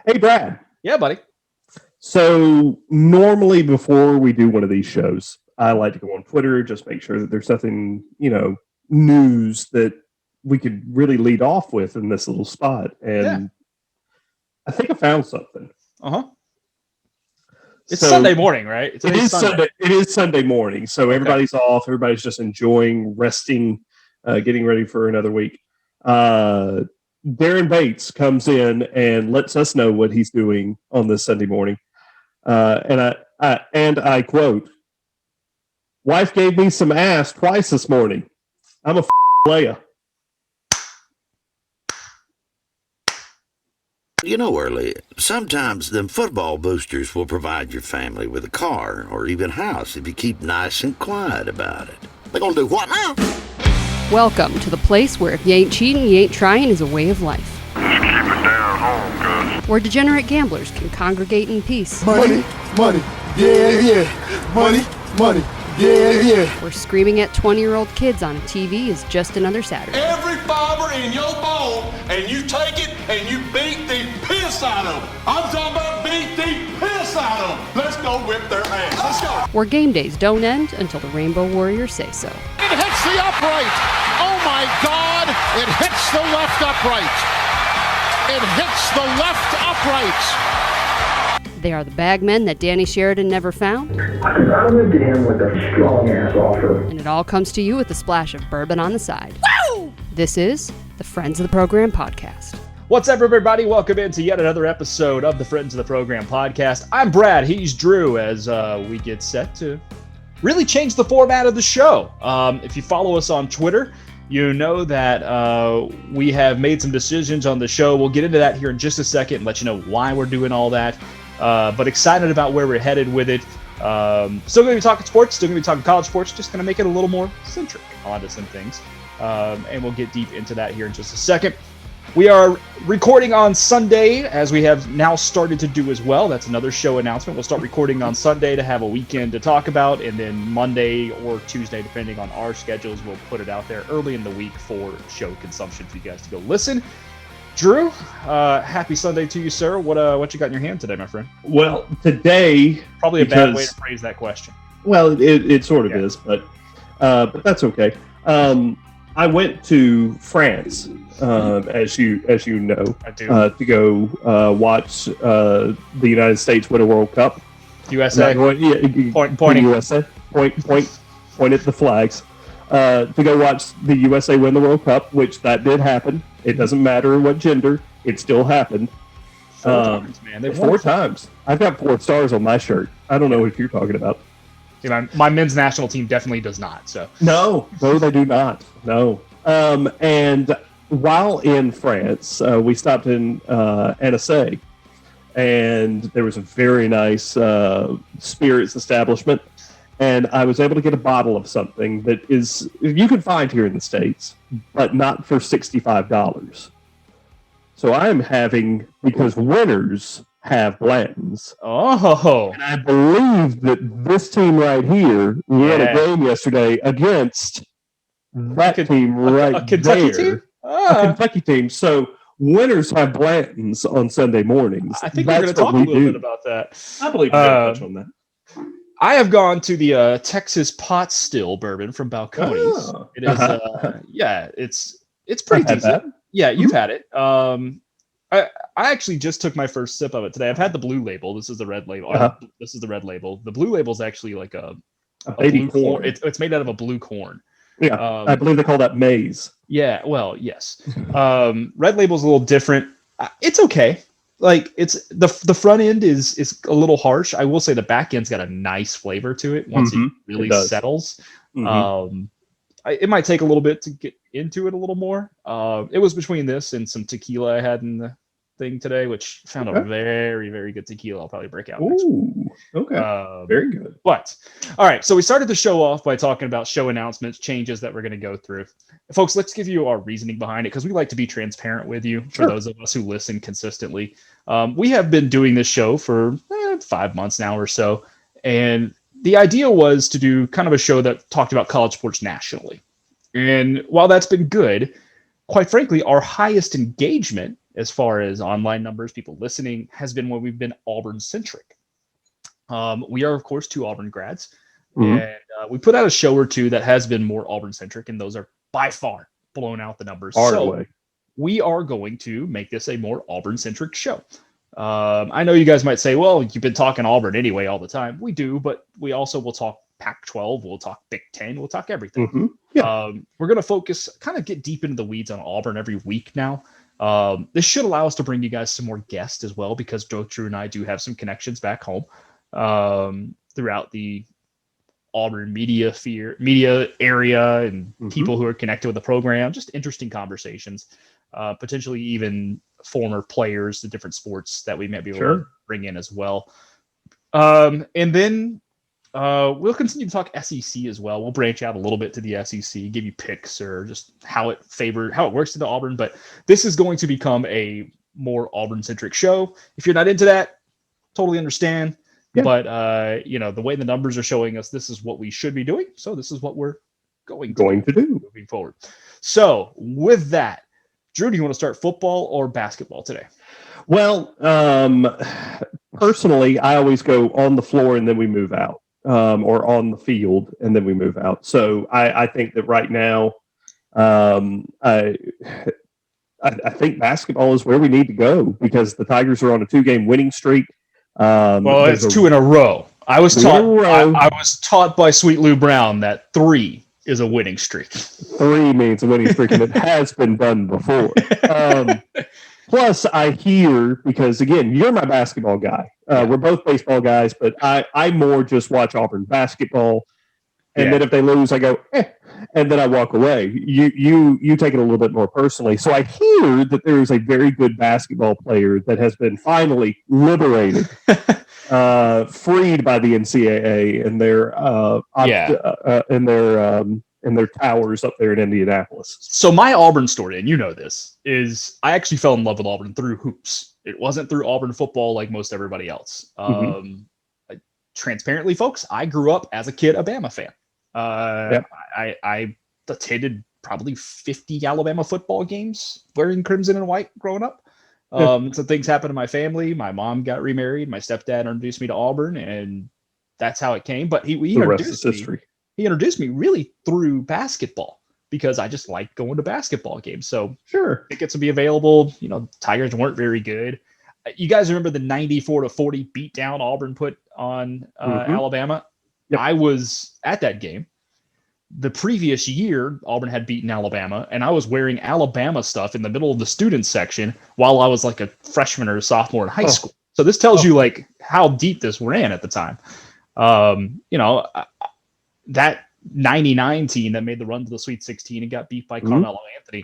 Hey, Brad. Yeah, buddy. So normally before we do one of these shows, I like to go on Twitter, just make sure that there's something, news that we could really lead off with in this little spot. And I think I found something. Uh-huh. It's Sunday morning, right? It is Sunday. It is Sunday morning. So everybody's off. Everybody's just enjoying, resting, getting ready for another week. Darren Bates comes in and lets us know what he's doing on this Sunday morning. And I quote, "Wife gave me some ass twice this morning. I'm a player." You know, Early, sometimes them football boosters will provide your family with a car or even house if you keep nice and quiet about it. They're gonna do what now? Welcome to the place where if you ain't cheating, you ain't trying is a way of life. Just keep it down home, cuz. Where degenerate gamblers can congregate in peace. Money, yeah. Money, yeah. Where screaming at 20-year-old kids on TV is just another Saturday. Every fiber in your bone, and you take it and you beat the piss out of them. I'm talking about beat the piss out of them. Let's go whip their ass. Let's go. Where game days don't end until the Rainbow Warriors say so. It hits the upright. Oh my God! It hits the left upright. It hits the left upright. They are the bagmen that Danny Sheridan never found. I went to him with a strong-ass offer. And it all comes to you with a splash of bourbon on the side. Woo! This is the Friends of the Program podcast. What's up, everybody? Welcome into yet another episode of the Friends of the Program podcast. I'm Brad. He's Drew, as we get set to really change the format of the show. If you follow us on Twitter, you know that we have made some decisions on the show. We'll get into that here in just a second and let you know why we're doing all that. But excited about where we're headed with it. Still going to be talking sports, still going to be talking college sports, just going to make it a little more centric onto some things. And we'll get deep into that here in just a second. We are recording on Sunday, as we have now started to do as well. That's another show announcement. We'll start recording on Sunday to have a weekend to talk about, and then Monday or Tuesday, depending on our schedules, we'll put it out there early in the week for show consumption for you guys to go listen. Drew, happy Sunday to you, sir. What you got in your hand today, my friend? Well, today... Probably a bad way to phrase that question. Well, it sort of is, but that's okay. I went to France, as you know, I do. To go watch the United States win a World Cup. USA. Pointing. USA. Point at the flags. To go watch the USA win the World Cup, which that did happen. It doesn't matter what gender, it still happened. Four times, man. Four times. I've got 4 stars on my shirt. I don't know what you're talking about. See, my men's national team definitely does not. So No, they do not. No. And while in France, we stopped in NSA, and there was a very nice spirits establishment. And I was able to get a bottle of something that is you can find here in the States, but not for $65. So I'm having, because winners have Blanton's. Oh. And I believe that this team right here won a game yesterday against that team right a Kentucky there. Team? A Kentucky team. So winners have Blanton's on Sunday mornings. I think we're going to talk a little bit about that. I believe we're going to touch on that. I have gone to the Texas Pot Still bourbon from Balcones. Oh. It is, it's pretty decent. Yeah, you've had it. I actually just took my first sip of it today. I've had the blue label. This is the red label. This is the red label. The blue label is actually like a baby blue corn. It's made out of a blue corn. Yeah, I believe they call that maize. Yeah, well, yes. Red label is a little different. It's okay. Like it's the front end is a little harsh. I will say the back end's got a nice flavor to it once it really settles. Mm-hmm. It might take a little bit to get into it a little more. It was between this and some tequila I had in the thing today, which found a very, very good tequila. I'll probably break out next week. Okay. Very good. But all right, so we started the show off by talking about show announcements, changes that we're going to go through. Folks, let's give you our reasoning behind it, because we like to be transparent with you. For those of us who listen consistently. We have been doing this show for 5 months now or so, and the idea was to do kind of a show that talked about college sports nationally. And while that's been good, quite frankly, our highest engagement as far as online numbers, people listening, has been when we've been Auburn centric. We are, of course, 2 Auburn grads, and we put out a show or 2 that has been more Auburn centric, and those are by far blown out the numbers. So we are going to make this a more Auburn centric show. I know you guys might say, well, you've been talking Auburn anyway all the time. We do, but we also will talk Pac-12, we'll talk Big Ten, we'll talk everything. We're going to focus, kind of get deep into the weeds on Auburn every week now. This should allow us to bring you guys some more guests as well, because both Drew and I do have some connections back home throughout the Auburn media area, and people who are connected with the program. Just interesting conversations, potentially even former players, the different sports that we might be able to bring in as well. And then we'll continue to talk SEC as well. We'll branch out a little bit to the SEC, give you picks or just how it works into Auburn. But this is going to become a more Auburn-centric show. If you're not into that, totally understand. Yeah. But the way the numbers are showing us, this is what we should be doing. So this is what we're going to do moving forward. So with that, Drew, do you want to start football or basketball today? Well, personally, I always go on the floor and then we move out, or on the field and then we move out. So I think that right now, I think basketball is where we need to go, because the Tigers are on a 2-game winning streak. Well, it's 2 in a row. I was taught by Sweet Lou Brown that 3 is a winning streak. 3 means a winning streak, and it has been done before. Plus, I hear, because again, you're my basketball guy. We're both baseball guys, but I more just watch Auburn basketball, and then if they lose, I go, and then I walk away. You take it a little bit more personally. So I hear that there is a very good basketball player that has been finally liberated, freed by the NCAA and their towers up there in Indianapolis. So my Auburn story, and you know this, is I actually fell in love with Auburn through hoops. It wasn't through Auburn football like most everybody else. Transparently, folks, I grew up as a kid a Bama fan. I attended probably 50 Alabama football games wearing crimson and white growing up. Some things happened in my family. My mom got remarried. My stepdad introduced me to Auburn, and that's how it came. But he introduced me really through basketball, because I just like going to basketball games. So tickets would be available. Tigers weren't very good. You guys remember the 94-40 beatdown Auburn put on Alabama? Yep. I was at that game. The previous year, Auburn had beaten Alabama, and I was wearing Alabama stuff in the middle of the student section while I was like a freshman or a sophomore in high school. So this tells you like how deep this ran at the time. That 99 team that made the run to the Sweet 16 and got beat by Carmelo Anthony,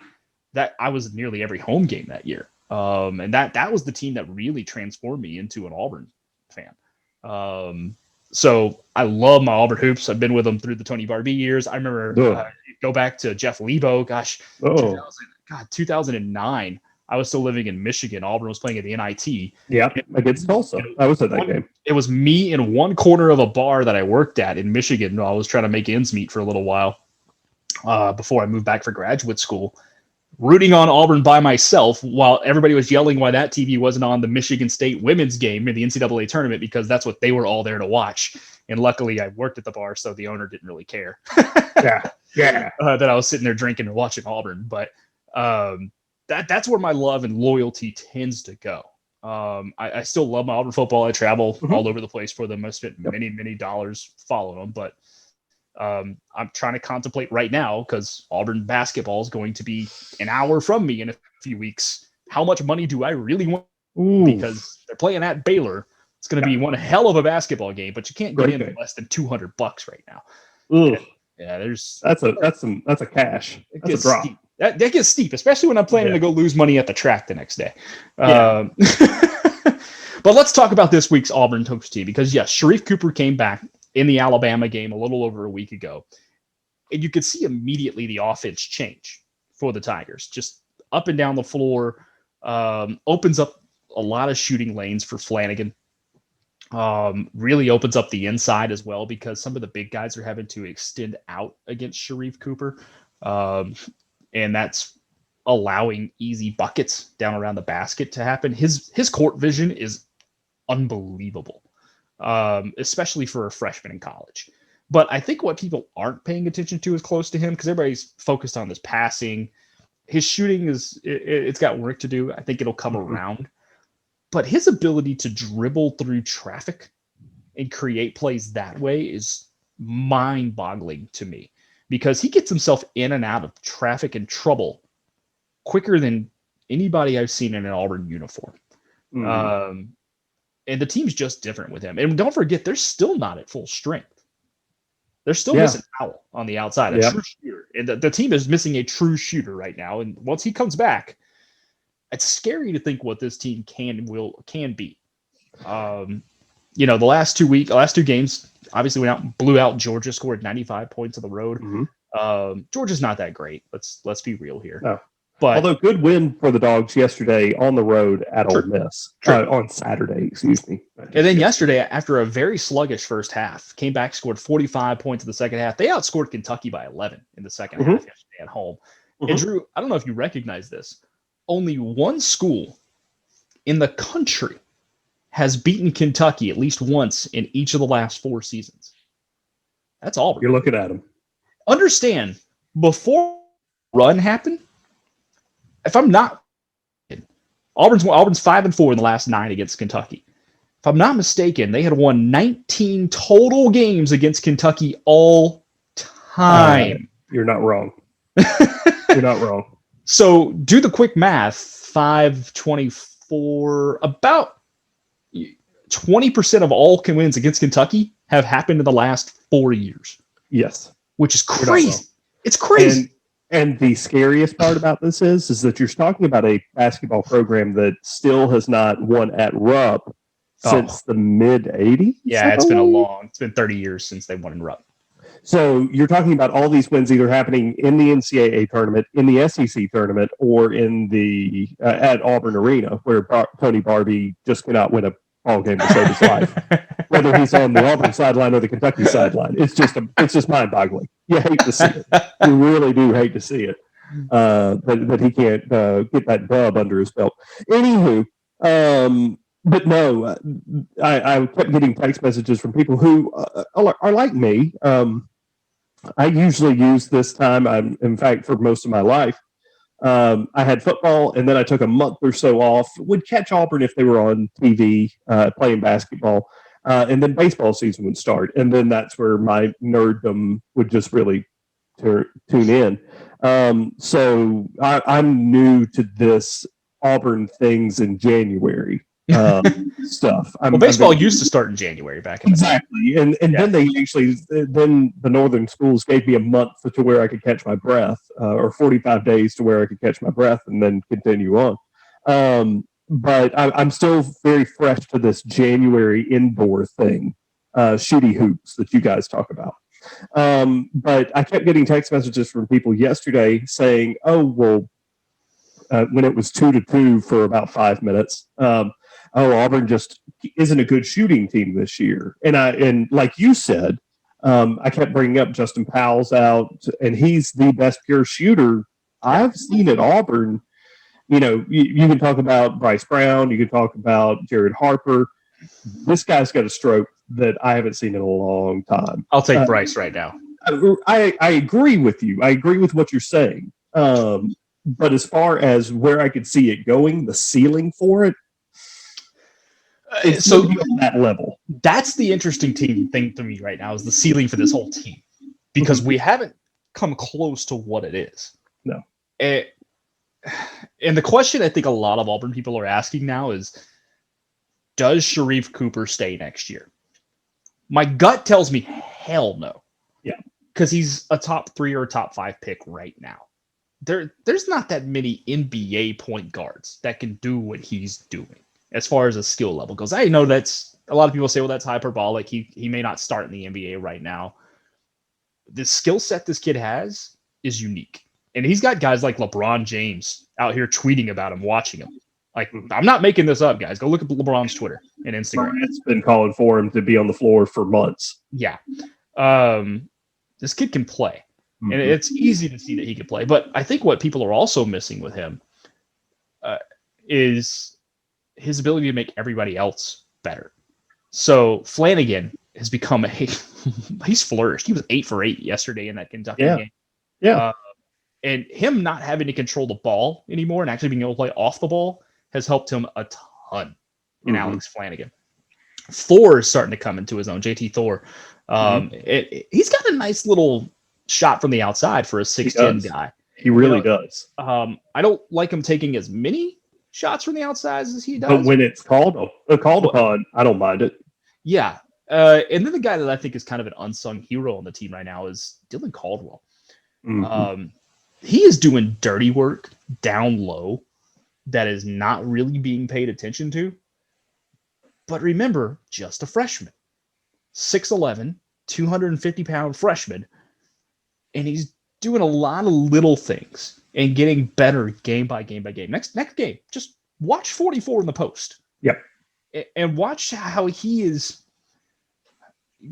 that I was nearly every home game that year. And that was the team that really transformed me into an Auburn fan. So I love my Auburn hoops. I've been with them through the Tony Barbee years. I remember go back to Jeff Lebo. 2009. I was still living in Michigan. Auburn was playing at the NIT. Yeah, against Tulsa. I was at that game. It was me in one corner of a bar that I worked at in Michigan while I was trying to make ends meet for a little while before I moved back for graduate school, rooting on Auburn by myself while everybody was yelling why that TV wasn't on the Michigan State women's game in the NCAA tournament, because that's what they were all there to watch. And luckily I worked at the bar, so the owner didn't really care that I was sitting there drinking and watching Auburn. But that's where my love and loyalty tends to go. I still love my Auburn football. I travel all over the place for them. I spent many dollars following them, but I'm trying to contemplate right now, because Auburn basketball is going to be an hour from me in a few weeks. How much money do I really want? Because they're playing at Baylor. It's going to be one hell of a basketball game, but you can't get in for less than $200 right now. That's a cash. That's a drop. Steep. That gets steep, especially when I'm planning to go lose money at the track the next day. But let's talk about this week's Auburn hoops team, because yes, Sharife Cooper came back in the Alabama game a little over a week ago, and you could see immediately the offense change for the Tigers. Just up and down the floor, opens up a lot of shooting lanes for Flanagan. Really opens up the inside as well, because some of the big guys are having to extend out against Sharife Cooper. And that's allowing easy buckets down around the basket to happen. His court vision is unbelievable, especially for a freshman in college. But I think what people aren't paying attention to is close to him, because everybody's focused on this passing. His shooting it's got work to do. I think it'll come around. But his ability to dribble through traffic and create plays that way is mind-boggling to me, because he gets himself in and out of traffic and trouble quicker than anybody I've seen in an Auburn uniform. And the team's just different with him. And don't forget, they're still not at full strength. They're still missing Powell on the outside, a true shooter. And the team is missing a true shooter right now. And once he comes back, it's scary to think what this team can be. The last two games, obviously went out and blew out Georgia, scored 95 points on the road. Georgia's not that great. Let's be real here. No. But although good win for the Dogs yesterday on the road at Ole Miss on Saturday, excuse me. And then yesterday, after a very sluggish first half, came back, scored 45 points in the second half. They outscored Kentucky by 11 in the second half yesterday at home. And Drew, I don't know if you recognize this. Only one school in the country has beaten Kentucky at least once in each of the last 4 seasons. That's Auburn. You're looking at them. Understand, before run happened, if I'm not, Auburn's 5-4 in the last 9 against Kentucky. If I'm not mistaken, they had won 19 total games against Kentucky all time. You're not wrong. You're not wrong. So do the quick math. 5-24, about 20% of all wins against Kentucky have happened in the last 4 years. Yes. Which is crazy. It's crazy. And the scariest part about this is that you're talking about a basketball program that still has not won at Rupp since the mid-'80s. Yeah, it's been 30 years since they won in Rupp. So you're talking about all these wins either happening in the NCAA tournament, in the SEC tournament, or in the at Auburn Arena, where Tony Barbie just cannot win a ball game to save his life, whether he's on the Auburn sideline or the Kentucky sideline. It's just mind-boggling. You hate to see it. You really do hate to see it. That he can't get that dub under his belt. Anywho, but no, I kept getting text messages from people who are like me. I usually use this time. In fact, for most of my life, I had football, and then I took a month or so off. Would catch Auburn if they were on TV playing basketball, and then baseball season would start, and then that's where my nerddom would just really tune in. So I'm new to this Auburn things in January. Stuff. Baseball used to start in January back in the day. And then then the northern schools gave me a month to where I could catch my breath, or 45 days to where I could catch my breath and then continue on. But I'm still very fresh to this January indoor thing, shooty hoops that you guys talk about. But I kept getting text messages from people yesterday saying, when it was 2-2 for about 5 minutes, Auburn just isn't a good shooting team this year. And like you said, I kept bringing up Justin Powell's out, and he's the best pure shooter I've seen at Auburn. You can talk about Bryce Brown, you can talk about Jared Harper. This guy's got a stroke that I haven't seen in a long time. I'll take Bryce right now. I agree with you. I agree with what you're saying. But as far as where I could see it going, the ceiling for it, it's on that level. That's the interesting thing to me right now, is the ceiling for this whole team, because we haven't come close to what it is. No. And the question I think a lot of Auburn people are asking now is, does Sharife Cooper stay next year? My gut tells me hell no. Yeah. Because he's a top 3 or top 5 pick right now. There's not that many NBA point guards that can do what he's doing as far as a skill level goes. I know that's a lot of people say, well, that's hyperbolic. He may not start in the NBA right now. The skill set this kid has is unique. And he's got guys like LeBron James out here tweeting about him, watching him. Like, I'm not making this up, guys. Go look at LeBron's Twitter and Instagram. It's been calling for him to be on the floor for months. Yeah. This kid can play. And it's easy to see that he can play. But I think what people are also missing with him is his ability to make everybody else better. So Flanagan has become he's flourished. He was 8 for 8 yesterday in that Kentucky game. Yeah. And him not having to control the ball anymore and actually being able to play off the ball has helped him a ton in Alex Flanagan. Thor is starting to come into his own. JT Thor. He's got a nice little shot from the outside for a 6'10" guy. He really does. I don't like him taking as many shots from the outside as he does. But when it's called upon, I don't mind it. Yeah. And then the guy that I think is kind of an unsung hero on the team right now is Dylan Caldwell. He is doing dirty work down low that is not really being paid attention to. But remember, just a freshman. 6'11", 250-pound freshman. And he's doing a lot of little things and getting better game by game by game. Next game, just watch 44 in the post. Yep. And watch how he is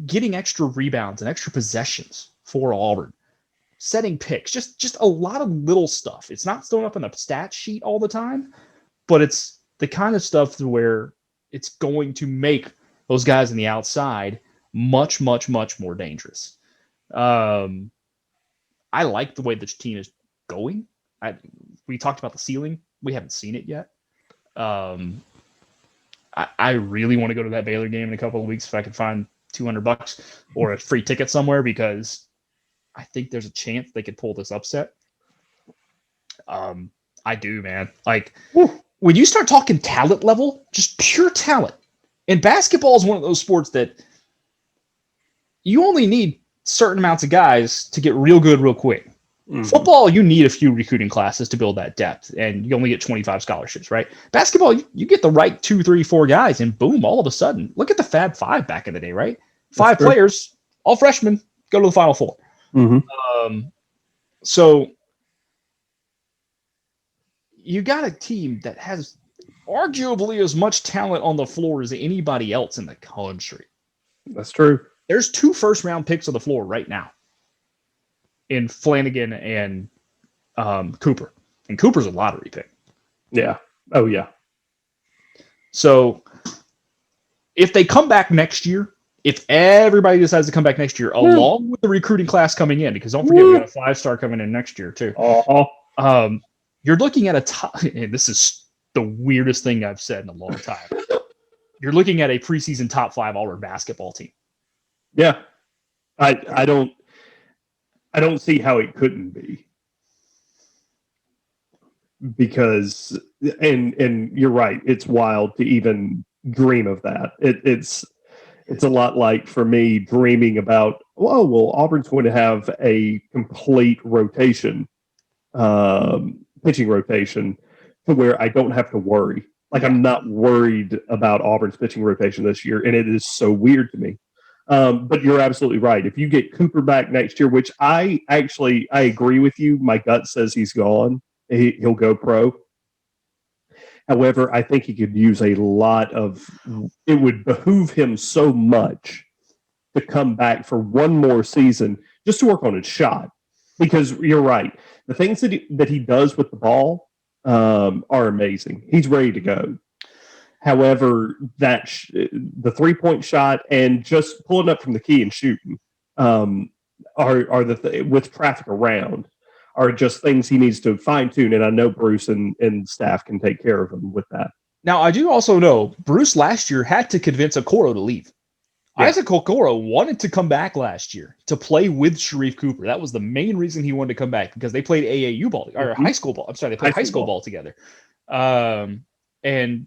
getting extra rebounds and extra possessions for Auburn. Setting picks, just a lot of little stuff. It's not showing up in the stat sheet all the time, but it's the kind of stuff where it's going to make those guys on the outside much, much, much more dangerous. I like the way the team is going. We talked about the ceiling. We haven't seen it yet. I really want to go to that Baylor game in a couple of weeks if I can find $200 or a free ticket somewhere, because I think there's a chance they could pull this upset. I do, man. Like, when you start talking talent level, just pure talent. And basketball is one of those sports that you only need certain amounts of guys to get real good real quick. Football, you need a few recruiting classes to build that depth, and you only get 25 scholarships, right? Basketball, you get the right 2, 3, 4 guys, and boom, all of a sudden, look at the Fab Five back in the day, right? 5 players, all freshmen, go to the Final Four. So you got a team that has arguably as much talent on the floor as anybody else in the country. That's true. There's 2 first-round picks on the floor right now in Flanagan and Cooper. And Cooper's a lottery pick. Yeah. Oh, yeah. So if they come back next year, if everybody decides to come back next year, along with the recruiting class coming in, because don't forget, we got a 5-star coming in next year too. You're looking at a top, and this is the weirdest thing I've said in a long time. You're looking at a preseason top 5 Auburn basketball team. Yeah. I don't see how it couldn't be. Because, and you're right, it's wild to even dream of that. It's a lot like, for me, dreaming about, Auburn's going to have a complete rotation, pitching rotation, to where I don't have to worry. Like, I'm not worried about Auburn's pitching rotation this year, and it is so weird to me. But you're absolutely right. If you get Cooper back next year, which I agree with you, my gut says he's gone. He'll go pro. However, I think he could use a lot of – it would behoove him so much to come back for one more season just to work on his shot. Because you're right. The things that he does with the ball are amazing. He's ready to go. However, the three-point shot and just pulling up from the key and shooting with traffic around are just things he needs to fine-tune, and I know Bruce and staff can take care of him with that. Now, I do also know Bruce last year had to convince Okoro to leave. Yeah. Isaac Okoro wanted to come back last year to play with Sharife Cooper. That was the main reason he wanted to come back, because they played AAU ball, or high school ball. I'm sorry, they played high school ball together. And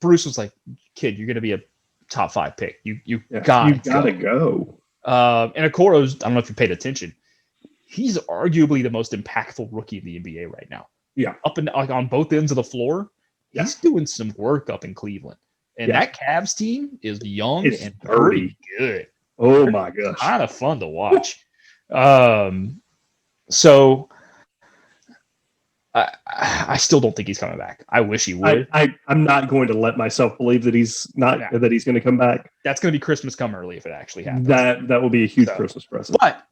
Bruce was like, kid, you're going to be a top 5 pick. You gotta go. And Okoro's, I don't know if you paid attention, he's arguably the most impactful rookie in the NBA right now. Yeah. Up and on both ends of the floor, he's doing some work up in Cleveland. And that Cavs team is young and pretty good. Oh my gosh. Kind of fun to watch. So I still don't think he's coming back. I wish he would. I'm not going to let myself believe that he's not that he's going to come back. That's going to be Christmas come early if it actually happens. That will be a huge Christmas present. But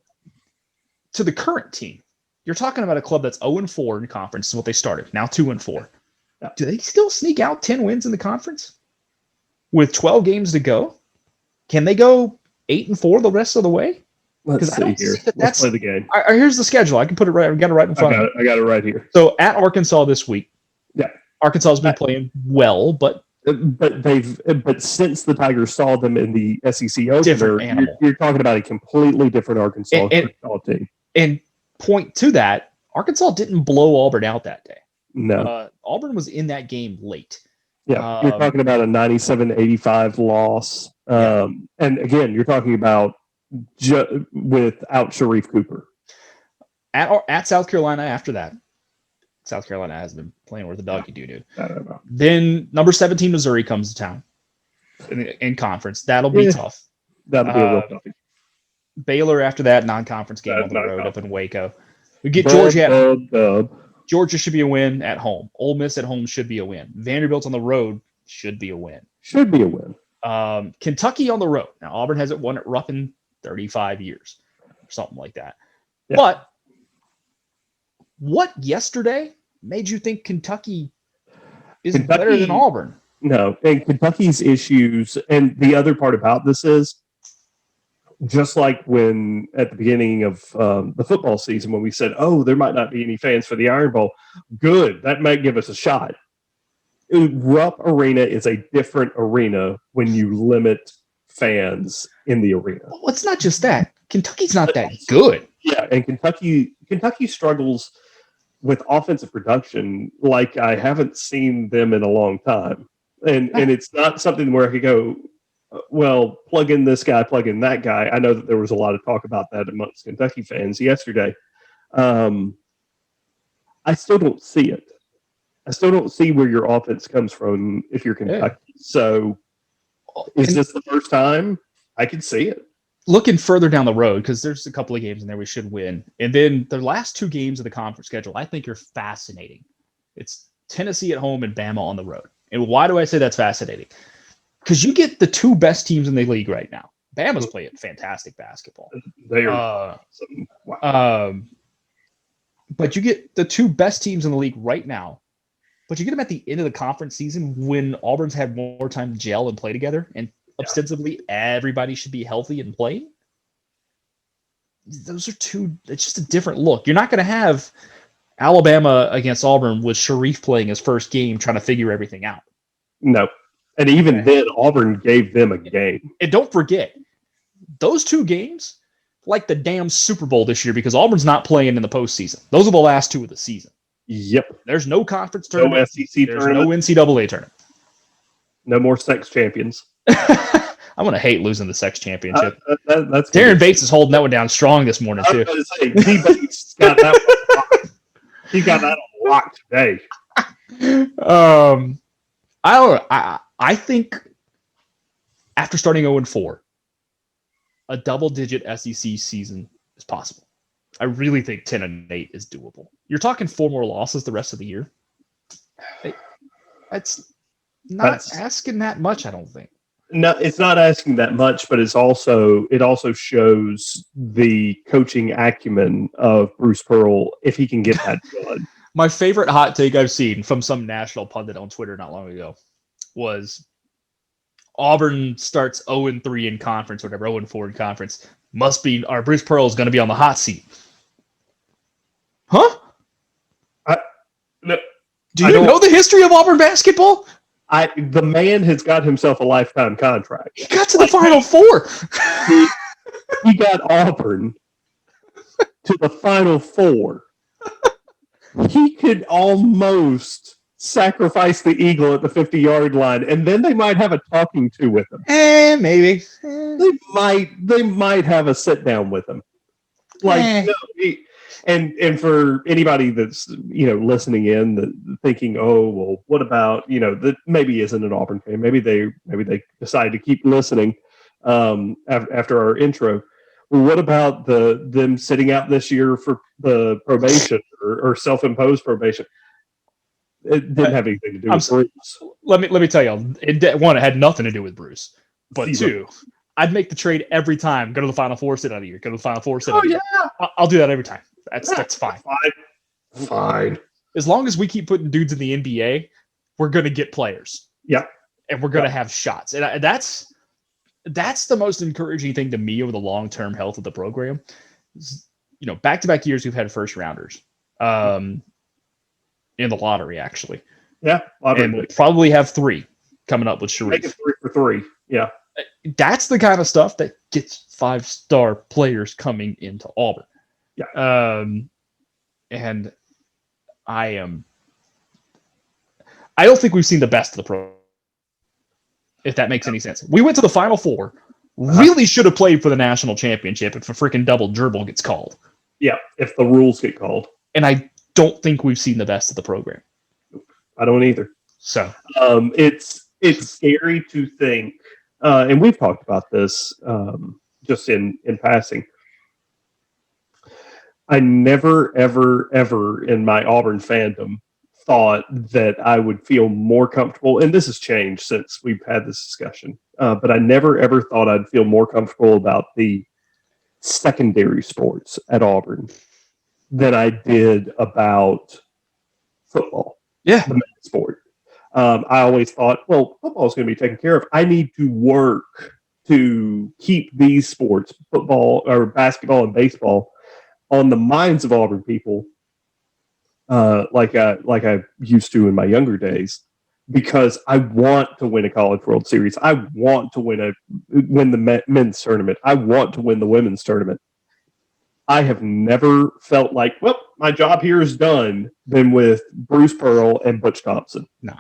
to the current team, you're talking about a club that's 0-4 in conference is what they started. Now 2-4. Yeah. Do they still sneak out 10 wins in the conference with 12 games to go? Can they go 8-4 the rest of the way? Let's see here. Let's play the game. Here's the schedule. I can put it right. I got it right in front of me. I got it right here. So at Arkansas this week. Yeah. Arkansas has been playing well, but since the Tigers saw them in the SEC opener, you're talking about a completely different Arkansas team. And point to that, Arkansas didn't blow Auburn out that day. No. Auburn was in that game late. Yeah, you're talking about a 97-85 loss. And again, you're talking about without Sharife Cooper. At South Carolina after that. South Carolina has been playing where the doggy do. Then number 17 Missouri comes to town in conference. That'll be tough. That'll be a real toughie. Baylor after that non-conference game on the road up in Waco. We get Georgia. Georgia should be a win at home. Ole Miss at home should be a win. Vanderbilt on the road should be a win. Kentucky on the road. Now Auburn hasn't won at Rupp in 35 years or something like that. Yeah. But what yesterday made you think Kentucky is better than Auburn? No, and Kentucky's issues, and the other part about this is, just like when at the beginning of the football season when we said, oh, there might not be any fans for the Iron Bowl. Good. That might give us a shot. Rupp Arena is a different arena when you limit fans in the arena. Well, it's not just that. Kentucky's not that good. Yeah, and Kentucky struggles with offensive production like I haven't seen them in a long time. And it's not something where I could go, well, plug in this guy, plug in that guy. I know that there was a lot of talk about that amongst Kentucky fans yesterday. I still don't see it. I still don't see where your offense comes from if you're Kentucky. Yeah. So is this the first time? I can see it. Looking further down the road, because there's a couple of games in there we should win. And then the last two games of the conference schedule, I think are fascinating. It's Tennessee at home and Bama on the road. And why do I say that's fascinating? Because you get the two best teams in the league right now. Bama's playing fantastic basketball. They are. But you get the two best teams in the league right now. But you get them at the end of the conference season when Auburn's had more time to gel and play together, and ostensibly everybody should be healthy and playing. Those are two. It's just a different look. You're not going to have Alabama against Auburn with Sharife playing his first game trying to figure everything out. No. And even then, Auburn gave them a game. And don't forget, those two games, like the damn Super Bowl this year, because Auburn's not playing in the postseason. Those are the last two of the season. Yep. There's no conference tournament. No SEC tournament. No NCAA tournament. No more sex champions. I'm going to hate losing the sex championship. That's Darren Bates is holding that one down strong this morning, too. I was going to say, D. Bates got that one locked. He got that on lock today. I don't know. I think after starting 0-4, a double-digit SEC season is possible. I really think 10-8 is doable. You're talking 4 more losses the rest of the year. That's not asking that much, I don't think. No, it's not asking that much, but it also shows the coaching acumen of Bruce Pearl if he can get that done. My favorite hot take I've seen from some national pundit on Twitter not long ago was Auburn starts 0-3 in conference, whatever, 0-4 in conference. Must be, our Bruce Pearl is going to be on the hot seat. Huh? Do you know the history of Auburn basketball? The man has got himself a lifetime contract. He got to the Final Four. He got Auburn to the Final Four. He could almost sacrifice the Eagle at the 50-yard line, and then they might have a talking to with him. Maybe. They might have a sit down with him. And for anybody that's listening in, thinking, oh well, what about that maybe isn't an Auburn fan? Maybe they decide to keep listening after our intro. Well, what about them sitting out this year for the probation or self-imposed probation? It didn't have anything to do with Bruce. Let me tell you, it had nothing to do with Bruce. But two, I'd make the trade every time. Go to the Final Four, sit out of the year. Go to the Final Four, sit out of the year. yeah. I'll do that every time. That's fine. Fine. As long as we keep putting dudes in the NBA, we're going to get players. Yeah. And we're going to have shots. And that's the most encouraging thing to me over the long-term health of the program. You know, back-to-back years we've had first rounders in the lottery, actually. Yeah. And we'll probably have 3 coming up with Sharife. Make it 3 for 3. Yeah. That's the kind of stuff that gets 5-star players coming into Auburn. Yeah. And I don't think we've seen the best of the program, if that makes any sense. We went to the Final Four, really should have played for the national championship if a freaking double dribble gets called. Yeah, if the rules get called. And I don't think we've seen the best of the program. I don't either. So it's scary to think, and we've talked about this just in passing. I never, ever, ever in my Auburn fandom thought that I would feel more comfortable, and this has changed since we've had this discussion, but I never, ever thought I'd feel more comfortable about the secondary sports at Auburn than I did about football. Yeah. The main sport. I always thought, well, football is going to be taken care of. I need to work to keep these sports, football or basketball and baseball, on the minds of Auburn people, like I used to in my younger days, because I want to win a College World Series. I want to win the men's tournament. I want to win the women's tournament. I have never felt like, well, my job here is done than with Bruce Pearl and Butch Thompson. No.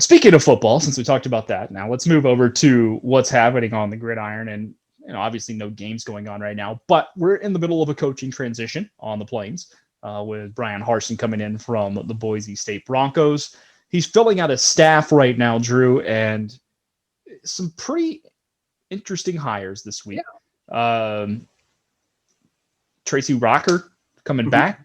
Speaking of football, since we talked about that, now let's move over to what's happening on the gridiron. And obviously no games going on right now, but we're in the middle of a coaching transition on the Plains with Bryan Harsin coming in from the Boise State Broncos. He's filling out his staff right now, Drew, and some pretty interesting hires this week. Yeah. Tracy Rocker coming back.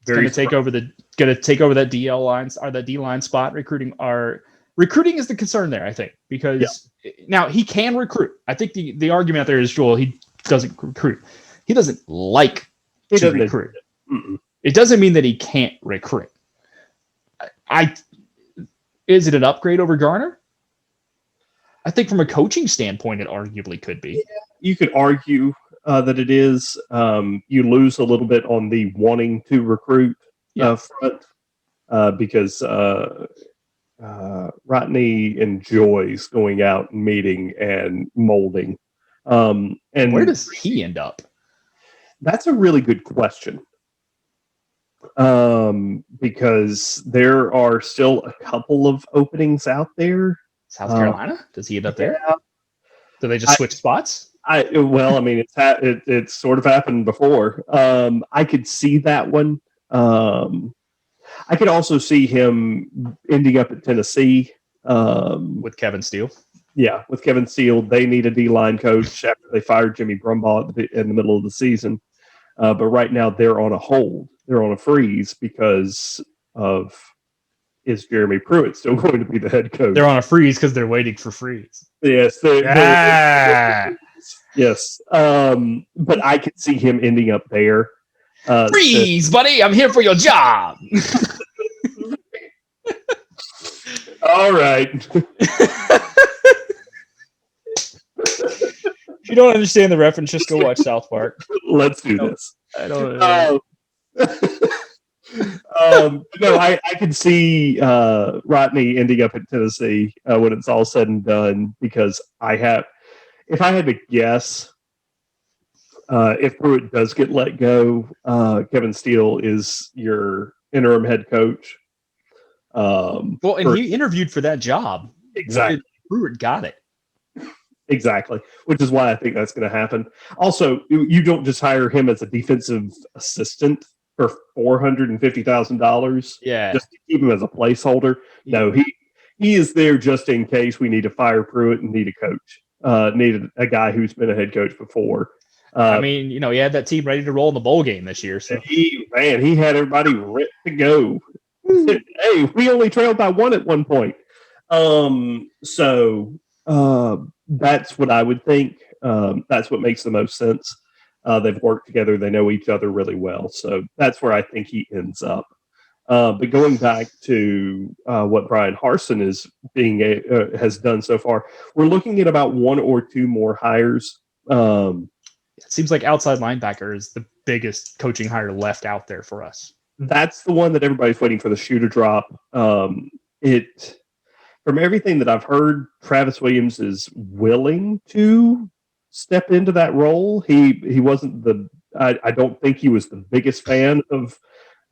Going to take over that DL lines or that D line spot. Recruiting is the concern there, I think, because now he can recruit. I think the argument out there is, Joel, he doesn't recruit. He doesn't like to recruit. It doesn't mean that he can't recruit. Is it an upgrade over Garner? I think from a coaching standpoint, it arguably could be. Yeah, you could argue that it is. You lose a little bit on the wanting to recruit front because Rodney enjoys going out and meeting and molding. And where does he end up? That's a really good question. Because there are still a couple of openings out there. South Carolina? Does he end up there? Do they just switch spots? It's sort of happened before. I could see that one. I could also see him ending up at Tennessee. With Kevin Steele? Yeah, with Kevin Steele. They need a D-line coach after they fired Jimmy Brumbaugh in the middle of the season. But right now they're on a hold. They're on a freeze because of, is Jeremy Pruitt still going to be the head coach? They're on a freeze because they're waiting for freeze. Yes. Yes. But I could see him ending up there. Freeze, buddy. I'm here for your job. All right. If you don't understand the reference, just go watch South Park. Let's do this. I don't know. No, I can see Rodney ending up at Tennessee when it's all said and done, because if I had to guess, if Pruitt does get let go, Kevin Steele is your interim head coach. He interviewed for that job. Exactly. Pruitt got it. Exactly, which is why I think that's going to happen. Also, you don't just hire him as a defensive assistant for $450,000. Yeah, just to keep him as a placeholder. No, he is there just in case we need to fire Pruitt and need a coach. Needed a guy who's been a head coach before. He had that team ready to roll in the bowl game this year. So he had everybody ready to go. Hey, we only trailed by 1 at one point. that's what I would think. That's what makes the most sense. They've worked together. They know each other really well. So that's where I think he ends up. But going back to what Bryan Harsin has done so far, we're looking at about one or two more hires. It seems like outside linebacker is the biggest coaching hire left out there for us. That's the one that everybody's waiting for the shoe to drop. From everything that I've heard, Travis Williams is willing to step into that role. He wasn't I don't think he was the biggest fan of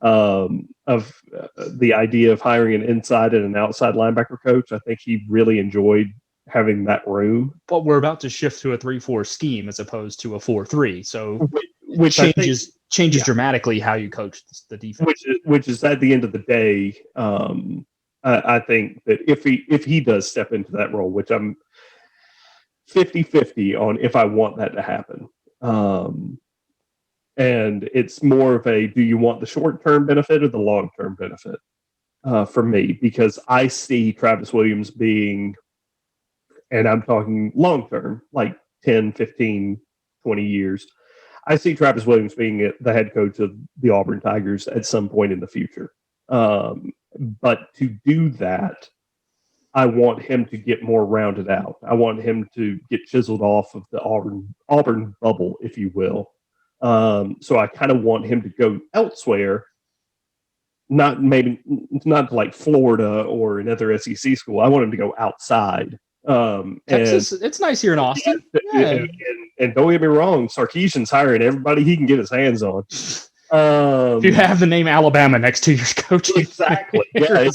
the idea of hiring an inside and an outside linebacker coach. I think he really enjoyed having that room. But we're about to shift to a 3-4 scheme as opposed to a 4-3. So which changes dramatically how you coach the defense. Which is at the end of the day, I think that if he does step into that role, which I'm 50-50 on if I want that to happen. And it's more of a, do you want the short-term benefit or the long-term benefit for me? Because I see Travis Williams being, and I'm talking long-term, like 10, 15, 20 years. I see Travis Williams being the head coach of the Auburn Tigers at some point in the future. But to do that, I want him to get more rounded out. I want him to get chiseled off of the Auburn bubble, if you will. So I kind of want him to go elsewhere, not to like Florida or another SEC school. I want him to go outside. Texas, it's nice here in Austin. Yeah. And don't get me wrong, Sarkisian's hiring everybody he can get his hands on. If you have the name Alabama next to your coaching, exactly. Yeah, you're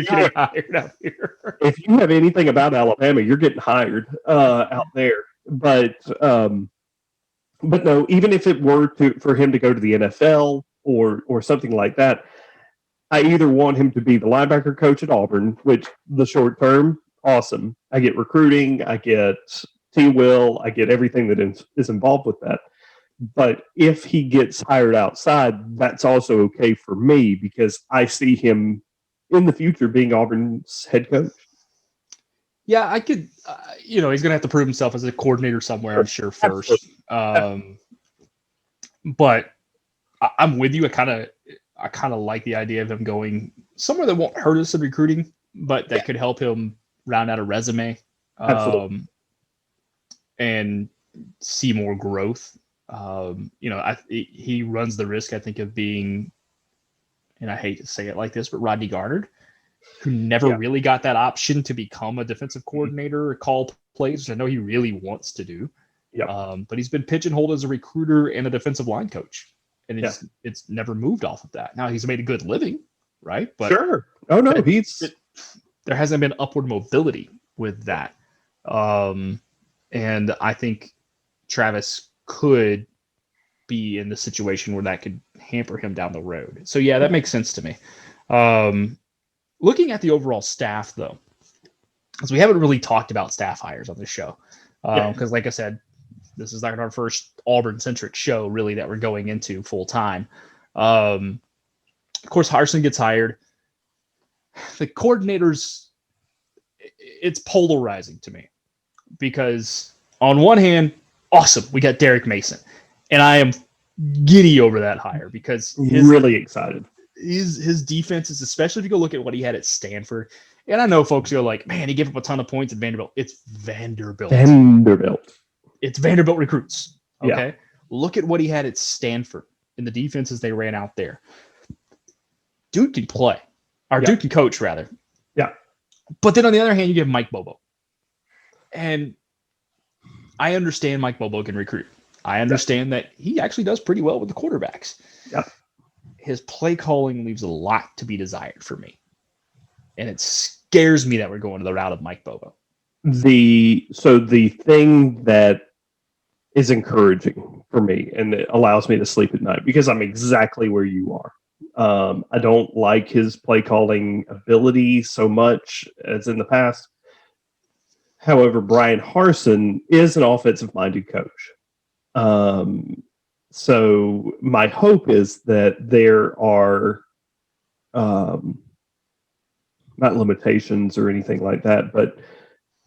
getting hired out here. If you have anything about Alabama, you're getting hired out there. But no, even if it were for him to go to the NFL or something like that, I either want him to be the linebacker coach at Auburn, which the short term, awesome. I get recruiting, I get T-Will, I get everything that is involved with that. But if he gets hired outside, that's also okay for me because I see him in the future being Auburn's head coach. Yeah, I could, he's going to have to prove himself as a coordinator somewhere, I'm sure, first. But I'm with you. I kind of like the idea of him going somewhere that won't hurt us in recruiting, but that could help him round out a resume and see more growth. He runs the risk, I think, of being, and I hate to say it like this, but Rodney Garnered, who never really got that option to become a defensive coordinator or call plays, which I know he really wants to do. But he's been pigeonholed as a recruiter and a defensive line coach, and it's never moved off of that. Now he's made a good living, right? But sure. Oh no, there hasn't been upward mobility with that. And I think Travis could be in the situation where that could hamper him down the road. So yeah, that makes sense to me. Looking at the overall staff though, because we haven't really talked about staff hires on this show. Because like I said, this is like our first Auburn-centric show really that we're going into full time. Of course, Harsin gets hired. The coordinators, it's polarizing to me because on one hand, awesome, we got Derek Mason, and I am giddy over that hire because really excited. His defense is, especially if you go look at what he had at Stanford, and I know folks go like, man, he gave up a ton of points at Vanderbilt. It's Vanderbilt. It's Vanderbilt recruits. Okay, Yeah. Look at what he had at Stanford and the defenses they ran out there. Dude can play, or Dude can coach rather. Yeah. But then on the other hand, you give Mike Bobo, and I understand Mike Bobo can recruit. I understand that he actually does pretty well with the quarterbacks. Yep. His play calling leaves a lot to be desired for me. And it scares me that we're going to the route of Mike Bobo. The thing that is encouraging for me and it allows me to sleep at night because I'm exactly where you are. I don't like his play calling ability so much as in the past. However, Bryan Harsin is an offensive-minded coach. So my hope is that there are not limitations or anything like that, but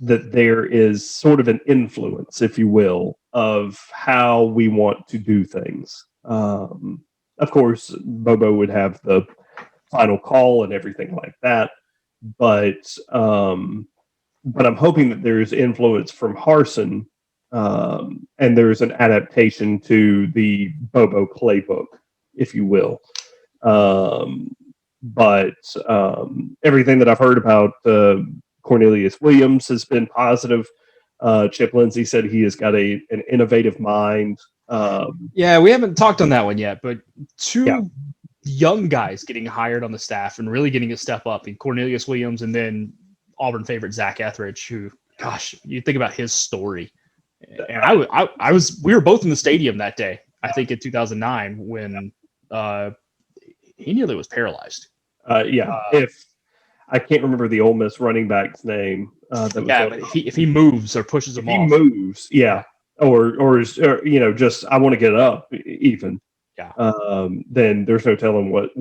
that there is sort of an influence, if you will, of how we want to do things. Of course, Bobo would have the final call and everything like that, but I'm hoping that there's influence from Harsin, and there's an adaptation to the Bobo playbook, if you will. But everything that I've heard about Cornelius Williams has been positive. Chip Lindsey said he has got an innovative mind. Yeah, we haven't talked on that one yet, but two young guys getting hired on the staff and really getting a step up in Cornelius Williams and then Auburn favorite Zach Etheridge, who, gosh, you think about his story. And we were both in the stadium that day, I think in 2009, when he nearly was paralyzed. If I can't remember the Ole Miss running back's name. But if he moves or pushes him off. He moves, or just I want to get up even. Yeah. Then there's no telling what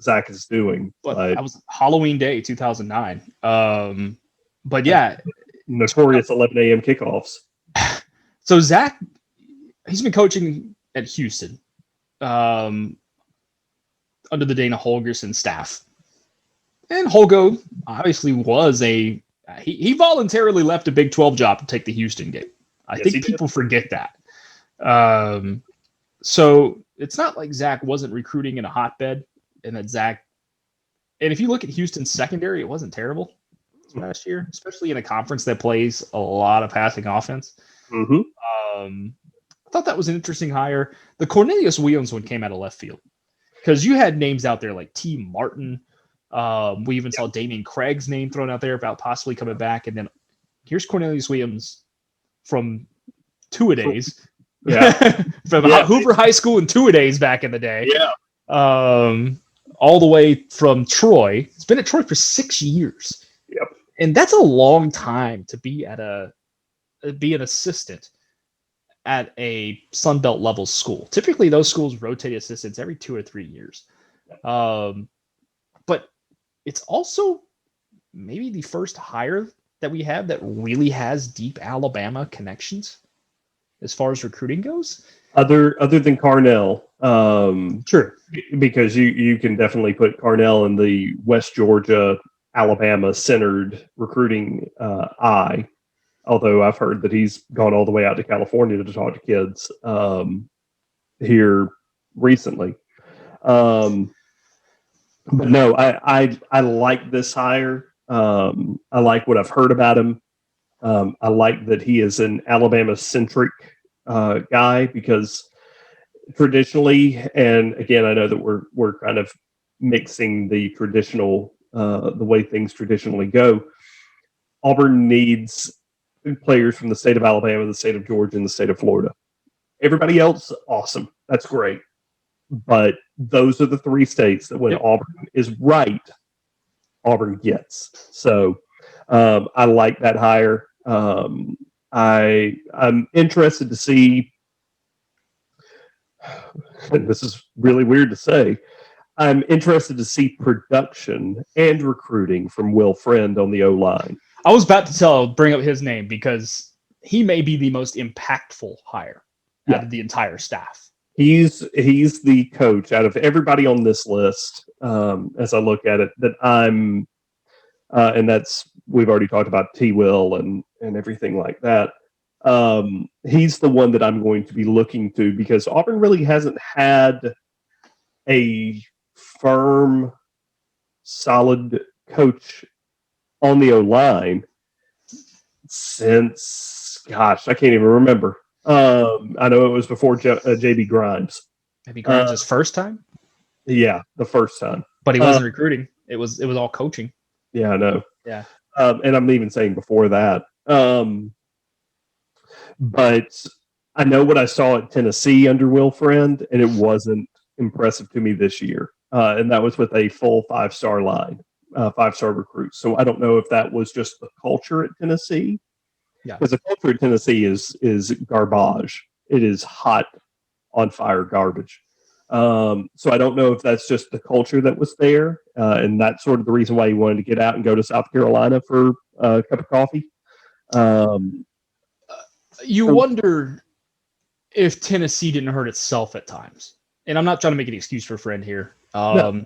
Zach is doing. But that was Halloween Day, 2009. But yeah, notorious 11 a.m. kickoffs. So Zach, he's been coaching at Houston, under the Dana Holgorsen staff, and Holgo obviously was he voluntarily left a Big 12 job to take the Houston game. I think people forget that. So it's not like Zach wasn't recruiting in a hotbed, and and if you look at Houston's secondary, it wasn't terrible last year, especially in a conference that plays a lot of passing offense. Mm-hmm. I thought that was an interesting hire. The Cornelius Williams one came out of left field because you had names out there like T. Martin. We even saw Damian Craig's name thrown out there about possibly coming back. And then here's Cornelius Williams from two-a-days. From Hoover High School and two-a-days back in the day. Yeah. All the way from Troy. It's been at Troy for 6 years. Yep. And that's a long time to be be an assistant at a Sun Belt level school. Typically, those schools rotate assistants every 2 or 3 years. But it's also maybe the first hire that we have that really has deep Alabama connections as far as recruiting goes. Other than Carnell, sure, because you can definitely put Carnell in the West Georgia, Alabama centered recruiting eye. Although I've heard that he's gone all the way out to California to talk to kids here recently. But no, I like this hire. I like what I've heard about him. I like that he is an Alabama-centric guy because traditionally, and again, I know that we're kind of mixing the traditional, the way things traditionally go. Auburn needs players from the state of Alabama, the state of Georgia, and the state of Florida. Everybody else, awesome. That's great. But those are the three states that when Auburn is right, Auburn gets. So I like that hire. I'm interested to see, and this is really weird to say, I'm interested to see production and recruiting from Will Friend on the O-line. I was about to bring up his name because he may be the most impactful hire out of the entire staff. He's the coach out of everybody on this list, as I look at it, that I'm, and that's, we've already talked about T. Will and everything like that. He's the one that I'm going to be looking to because Auburn really hasn't had a firm, solid coach on the O-line since, gosh, I can't even remember. I know it was before J.B. Grimes. Maybe Grimes' first time? Yeah, the first time. But he wasn't recruiting. It was all coaching. Yeah, I know. Yeah. And I'm even saying before that. But I know what I saw at Tennessee under Will Friend, and it wasn't impressive to me this year. And that was with a full five-star line, five-star recruits. So I don't know if that was just the culture at Tennessee. Yeah. Because the culture at Tennessee is garbage. It is hot, on fire garbage. So I don't know if that's just the culture that was there, and that's sort of the reason why he wanted to get out and go to South Carolina for a cup of coffee. You wonder if Tennessee didn't hurt itself at times. And I'm not trying to make an excuse for a friend here. No.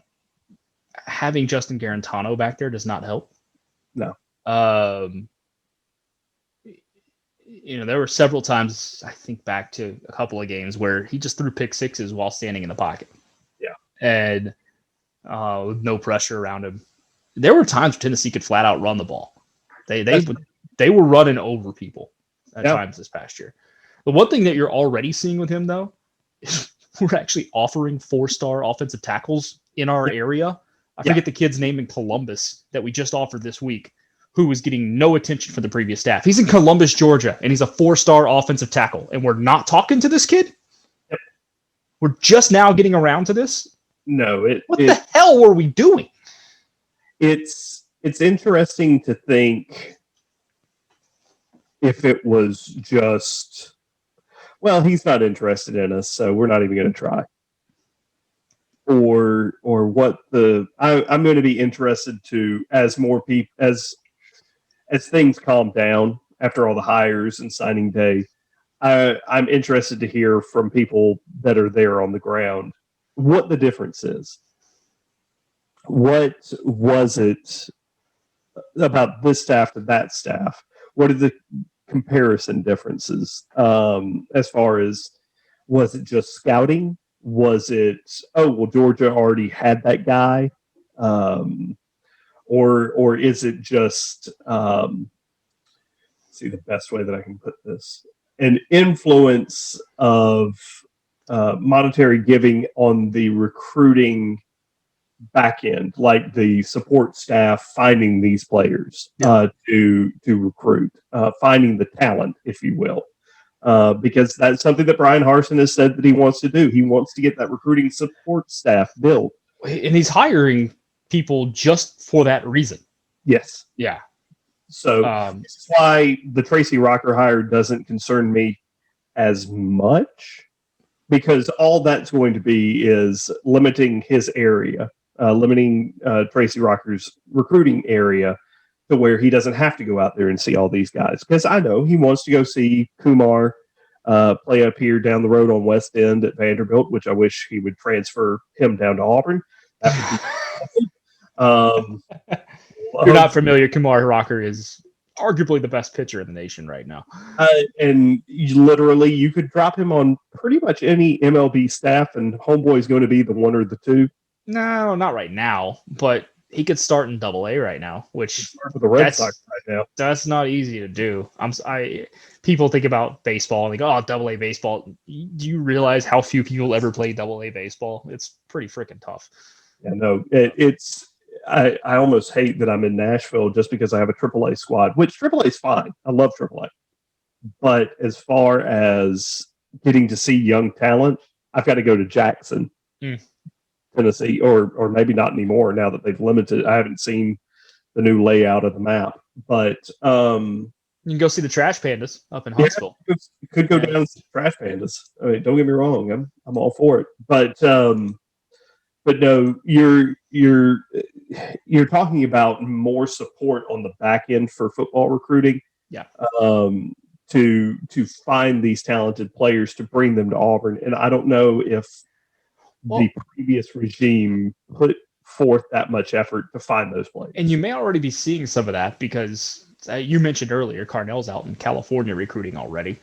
Having Justin Garantano back there does not help. No. There were several times, I think back to a couple of games where he just threw pick sixes while standing in the pocket. Yeah. And with no pressure around him. There were times Tennessee could flat out run the ball. They were running over people at times this past year. The one thing that you're already seeing with him, though, is we're actually offering 4-star offensive tackles in our area. I forget the kid's name in Columbus that we just offered this week, who was getting no attention from the previous staff. He's in Columbus, Georgia, and he's a 4-star offensive tackle. And we're not talking to this kid? Yep. We're just now getting around to this? No. What the hell were we doing? It's interesting to think if it was just, well, he's not interested in us, so we're not even going to try. Or what I'm going to be interested to, as more people, as things calm down after all the hires and signing day, I'm interested to hear from people that are there on the ground what the difference is. What was it about this staff to that staff? What are the comparison differences as far as, was it just scouting? Was it, Georgia already had that guy? Or is it just, see the best way that I can put this, an influence of monetary giving on the recruiting back end, like the support staff finding these players to recruit, finding the talent, if you will. Because that's something that Bryan Harsin has said that he wants to do. He wants to get that recruiting support staff built. And he's hiring people just for that reason. Yes. Yeah. So this is why the Tracy Rocker hire doesn't concern me as much, because all that's going to be is limiting his area, limiting Tracy Rocker's recruiting area to where he doesn't have to go out there and see all these guys. Because I know he wants to go see Kumar play up here down the road on West End at Vanderbilt, which I wish he would transfer him down to Auburn. That would be If you're not familiar, Kumar Rocker is arguably the best pitcher in the nation right now. And you could drop him on pretty much any MLB staff, and Homeboy's going to be the one or the two. No, not right now, but he could start in Double-A right now, which for the Red Sox right now. That's not easy to do. People think about baseball and think, Double-A baseball. Do you realize how few people ever play Double-A baseball? It's pretty freaking tough. Yeah, no, it's. I almost hate that I'm in Nashville just because I have a AAA squad, which AAA is fine. I love AAA. But as far as getting to see young talent, I've got to go to Jackson, Tennessee, or maybe not anymore now that they've limited. I haven't seen the new layout of the map, but you can go see the Trash Pandas up in Huntsville. Yeah, could go down and see Trash Pandas. I mean, don't get me wrong, I'm all for it, but no, you're talking about more support on the back end for football recruiting. Yeah. To find these talented players to bring them to Auburn, and I don't know if the previous regime put forth that much effort to find those players. And you may already be seeing some of that because you mentioned earlier, Carnell's out in California recruiting already.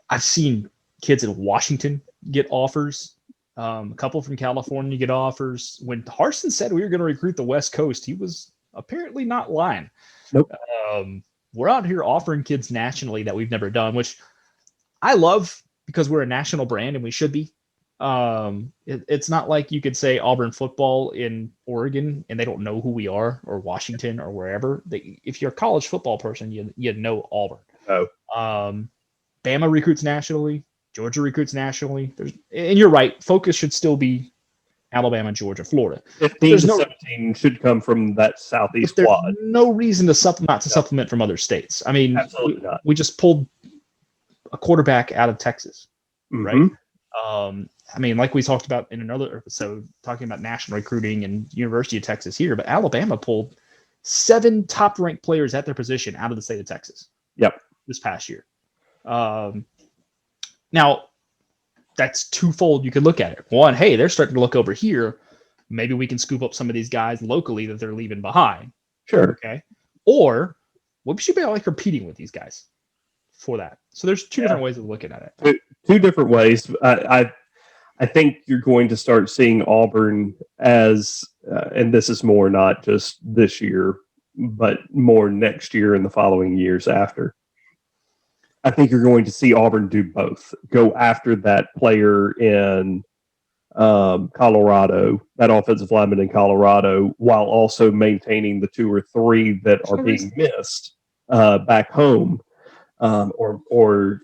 I've seen kids in Washington get offers. A couple from California get offers. When Harsin said we were going to recruit the West Coast, he was apparently not lying. Nope. We're out here offering kids nationally that we've never done, which I love because we're a national brand and we should be. It's not like you could say Auburn football in Oregon and they don't know who we are, or Washington or wherever. If you're a college football person, you know Auburn. Oh. Bama recruits nationally. Georgia recruits nationally. And you're right. Focus should still be Alabama, Georgia, Florida. 15 to 17 should come from that Southeast squad. No reason to supplement from other states. I mean, absolutely not. We just pulled a quarterback out of Texas, right? I mean, like we talked about in another episode, talking about national recruiting and University of Texas here, but Alabama pulled 7 top-ranked players at their position out of the state of Texas. Yep. This past year. Now, that's twofold. You could look at it. One, hey, they're starting to look over here. Maybe we can scoop up some of these guys locally that they're leaving behind. Sure. Okay. Or we should be like competing with these guys for that. So there's two different ways of looking at it. Two different ways. I think you're going to start seeing Auburn as, and this is more not just this year, but more next year and the following years after. I think you're going to see Auburn do both. Go after that player in Colorado, that offensive lineman in Colorado, while also maintaining the 2 or 3 that are being missed back home, or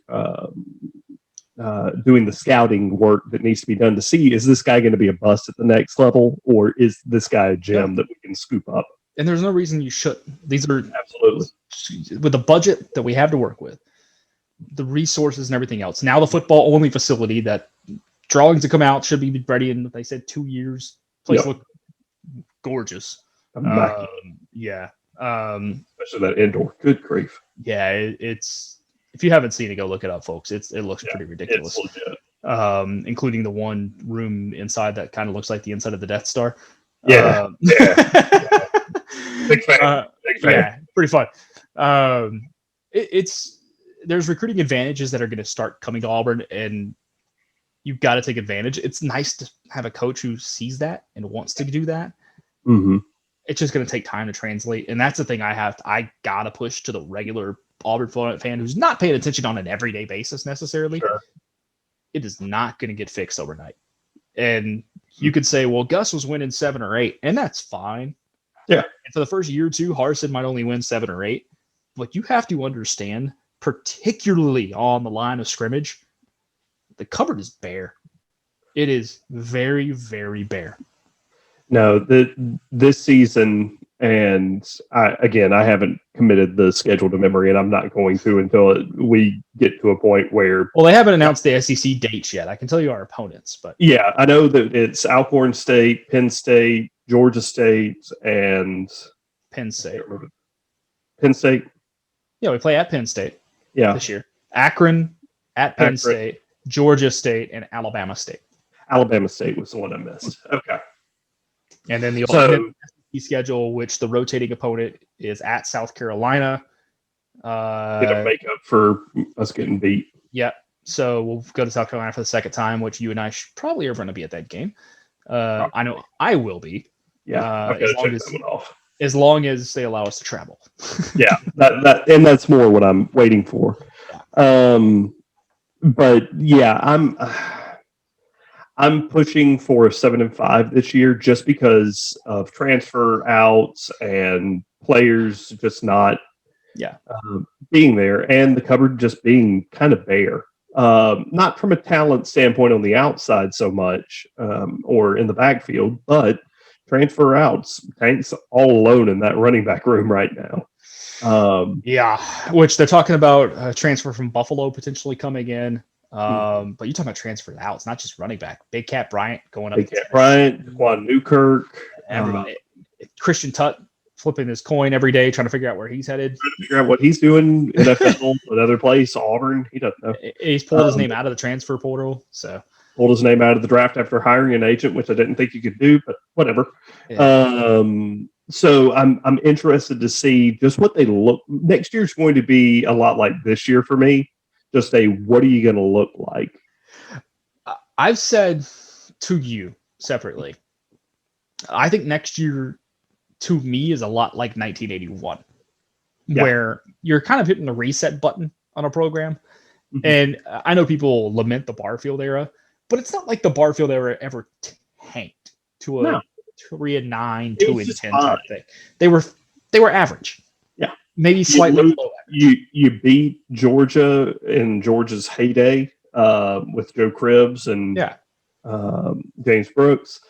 doing the scouting work that needs to be done to see, is this guy going to be a bust at the next level, or is this guy a gem that we can scoop up? And there's no reason you shouldn't. These are absolutely, with the budget that we have to work with, the resources and everything else. Now the football only facility that drawings to come out should be ready in, they said, 2 years. Place look gorgeous. Yeah. Especially that indoor. Good grief. Yeah, it's, if you haven't seen it, go look it up, folks. It looks pretty ridiculous. It's legit. Including the one room inside that kind of looks like the inside of the Death Star. Yeah. Big fan. Big fan. Yeah, pretty fun. There's recruiting advantages that are going to start coming to Auburn, and you've got to take advantage. It's nice to have a coach who sees that and wants to do that. Mm-hmm. It's just going to take time to translate. And that's the thing I got to push to the regular Auburn fan who's not paying attention on an everyday basis necessarily. Sure. It is not going to get fixed overnight. And you could say, well, Gus was winning 7 or 8, and that's fine. Yeah. And for the first year or two, Harsin might only win 7 or 8. But you have to understand, particularly on the line of scrimmage, the cupboard is bare. It is very, very bare. No, this season, and I haven't committed the schedule to memory, and I'm not going to until we get to a point where. Well, they haven't announced the SEC dates yet. I can tell you our opponents, but yeah, I know that it's Alcorn State, Penn State, Georgia State, and Penn State. Penn State. Yeah, we play at Penn State. Yeah, this year. Akron at Penn State, Georgia State, and Alabama State. Alabama State was the one I missed. Okay. And then the alternate schedule, which the rotating opponent is at South Carolina. Get a makeup for us getting beat. Yeah. So we'll go to South Carolina for the second time, which you and I probably are going to be at that game. I know I will be. Yeah. As long as they allow us to travel. Yeah. And that's more what I'm waiting for. Yeah. But yeah, I'm pushing for a 7-5 this year just because of transfer outs and players just not being there, and the cupboard just being kind of bare. Not from a talent standpoint on the outside so much, or in the backfield, but transfer outs. Tank's all alone in that running back room right now. Yeah, which they're talking about a transfer from Buffalo potentially coming in. But you're talking about transfer out. It's not just running back. Big Cat Bryant going up. Big Cat Bryant, Quan Newkirk. Everybody. Christian Tutt flipping his coin every day, trying to figure out where he's headed. Trying to figure out what he's doing. NFL, another place, Auburn. He doesn't know. He's pulled his name out of the transfer portal. So pulled his name out of the draft after hiring an agent, which I didn't think you could do, but whatever. Yeah. So I'm interested to see just what they look. Next year's going to be a lot like this year for me. Just what are you going to look like? I've said to you separately, I think next year to me is a lot like 1981, where you're kind of hitting the reset button on a program. Mm-hmm. And I know people lament the Barfield era, but it's not like the Barfield era ever tanked to a 3-9, 2-10 type thing. They were average. Yeah. Maybe slightly below average. You beat Georgia in Georgia's heyday with Joe Cribbs and James Brooks.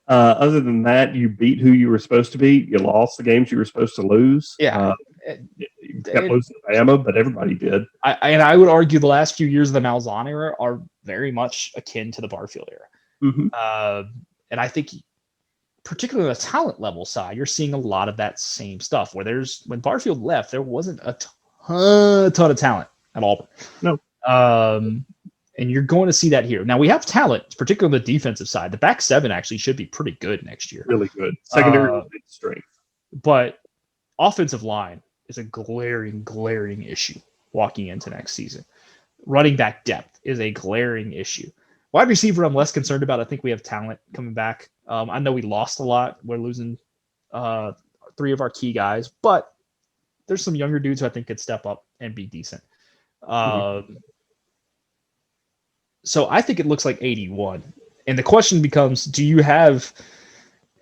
Other than that, you beat who you were supposed to beat. You lost the games you were supposed to lose. Yeah. You kept losing to Bama, but everybody did. I would argue the last few years of the Malzahn era are very much akin to the Barfield era. Mm-hmm. And I think particularly on the talent level side, you're seeing a lot of that same stuff where when Barfield left, there wasn't a a ton of talent at Auburn. No. And you're going to see that here. Now, we have talent, particularly on the defensive side. The back seven actually should be pretty good next year. Really good. Secondary strength. But offensive line is a glaring issue walking into next season. Running back depth is a glaring issue. Wide receiver, I'm less concerned about. I think we have talent coming back. I know we lost a lot. We're losing 3 of our key guys, but there's some younger dudes who I think could step up and be decent. So I think it looks like 81. And the question becomes, do you have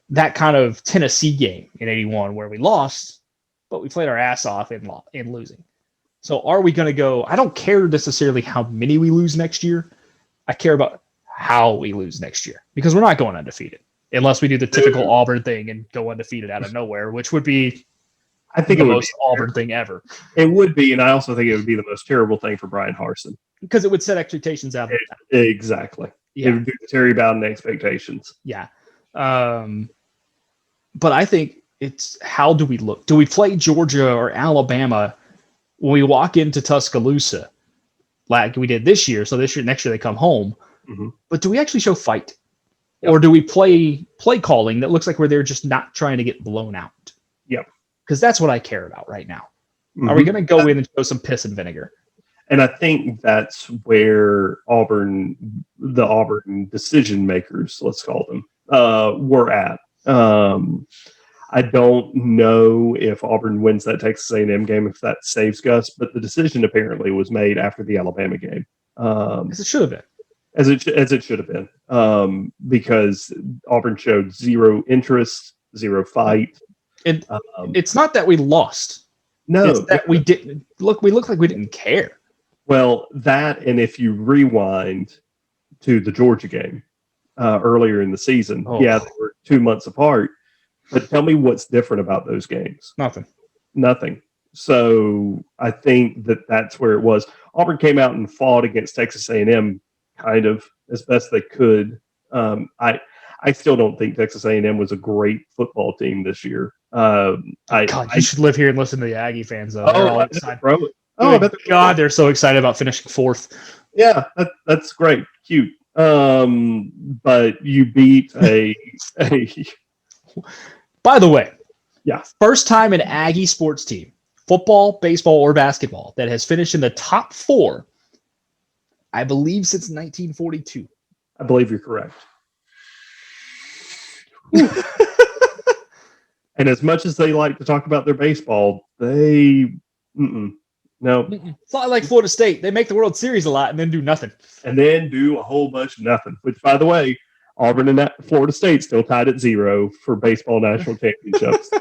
that kind of Tennessee game in 81 where we lost, but we played our ass off in losing? So are we going to go? I don't care necessarily how many we lose next year. I care about how we lose next year, because we're not going undefeated unless we do the typical Auburn thing and go undefeated out of nowhere, which would be, I think, the most Auburn thing ever. It would be, and I also think it would be the most terrible thing for Bryan Harsin, because it would set expectations out. Exactly. Yeah. It would do the Terry Bowden expectations. Yeah. But I think it's, how do we look? Do we play Georgia or Alabama when we walk into Tuscaloosa like we did this year? So next year they come home. Mm-hmm. But do we actually show fight? Yep. Or do we play calling that looks like we're there just not trying to get blown out? Yep. Because that's what I care about right now. Mm-hmm. Are we going to go in and show some piss and vinegar? And I think that's where the Auburn decision makers, let's call them, were at. I don't know if Auburn wins that Texas A&M game, if that saves Gus, but the decision apparently was made after the Alabama game. As it should have been. As it should have been, because Auburn showed zero interest, zero fight. And it's not that we lost. No, it's that we didn't look. We looked like we didn't care. Well, that, and if you rewind to the Georgia game earlier in the season, they were 2 months apart. But tell me what's different about those games. Nothing. So I think that's where it was. Auburn came out and fought against Texas A&M kind of as best they could. I still don't think Texas A&M was a great football team this year. You should live here and listen to the Aggie fans, though. They're all excited. I bet they're so excited about finishing 4th. Yeah, that's great. Cute. But you beat a By the way, yeah, first time an Aggie sports team, football, baseball, or basketball, that has finished in the top 4, I believe, since 1942. I believe you're correct. And as much as they like to talk about their baseball, no. It's not like Florida State. They make the World Series a lot and then do nothing. And then do a whole bunch of nothing, which, by the way, Auburn and Florida State still tied at 0 for baseball national championships.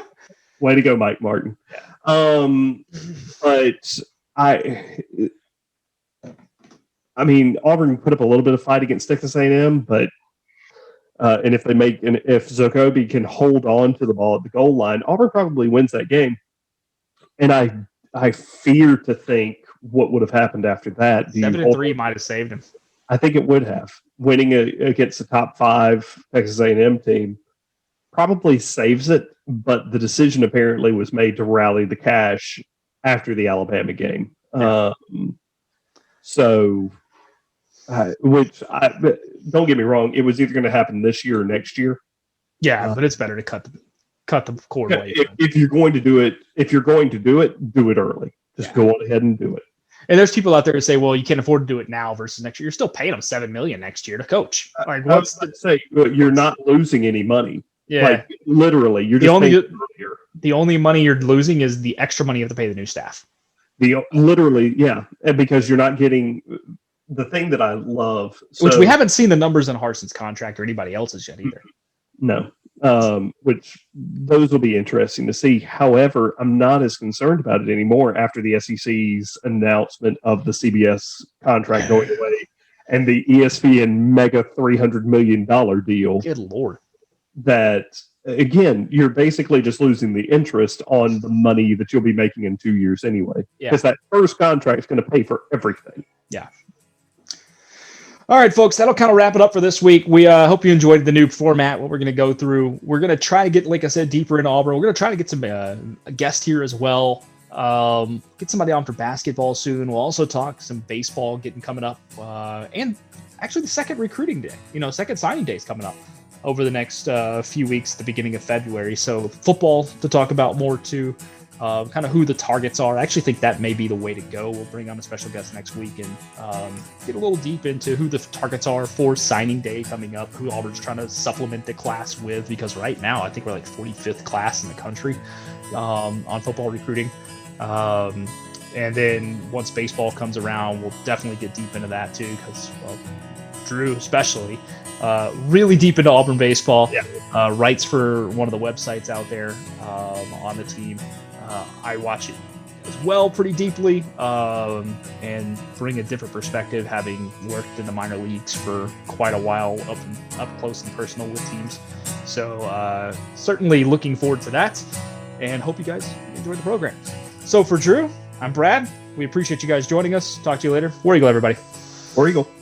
Way to go, Mike Martin. But I mean, Auburn put up a little bit of fight against Texas A&M, but and if Zacoby can hold on to the ball at the goal line, Auburn probably wins that game. And I fear to think what would have happened after that. 7-3 might have saved him. I think it would have. Winning against the top 5 Texas A&M team probably saves it, but the decision apparently was made to rally the cash after the Alabama game. Which don't get me wrong, it was either going to happen this year or next year. Yeah, but it's better to cut the cord away. If you're going to do it, do it early. Just go on ahead and do it. And there's people out there who say, "Well, you can't afford to do it now versus next year." You're still paying them $7 million next year to coach. Like, you're not losing any money. Yeah, like, literally, you're just the only money you're losing is the extra money you have to pay the new staff. And because you're not getting the thing that I love, which we haven't seen the numbers in Harsin's contract or anybody else's yet either. No. Which those will be interesting to see. However, I'm not as concerned about it anymore after the SEC's announcement of the CBS contract going away and the ESPN mega $300 million deal. Good Lord. That, again, you're basically just losing the interest on the money that you'll be making in 2 years anyway. Because that first contract is going to pay for everything. Yeah. All right, folks, that'll kind of wrap it up for this week. We hope you enjoyed the new format, what we're going to go through. We're going to try to get, like I said, deeper into Auburn. We're going to try to get some a guest here as well. Get somebody on for basketball soon. We'll also talk some baseball coming up, and actually the second recruiting day, second signing day is coming up over the next few weeks at the beginning of February. So football to talk about more too, kind of who the targets are. I actually think that may be the way to go. We'll bring on a special guest next week and get a little deep into who the targets are for signing day coming up, who Auburn's trying to supplement the class with, because right now I think we're like 45th class in the country on football recruiting. And then once baseball comes around, we'll definitely get deep into that too, because Drew especially really deep into Auburn baseball. Writes for one of the websites out there on the team. I watch it as well pretty deeply, and bring a different perspective, having worked in the minor leagues for quite a while, up close and personal with teams. So certainly looking forward to that, and hope you guys enjoy the program. So for Drew, I'm Brad. We appreciate you guys joining us. Talk to you later. War Eagle, everybody. War Eagle.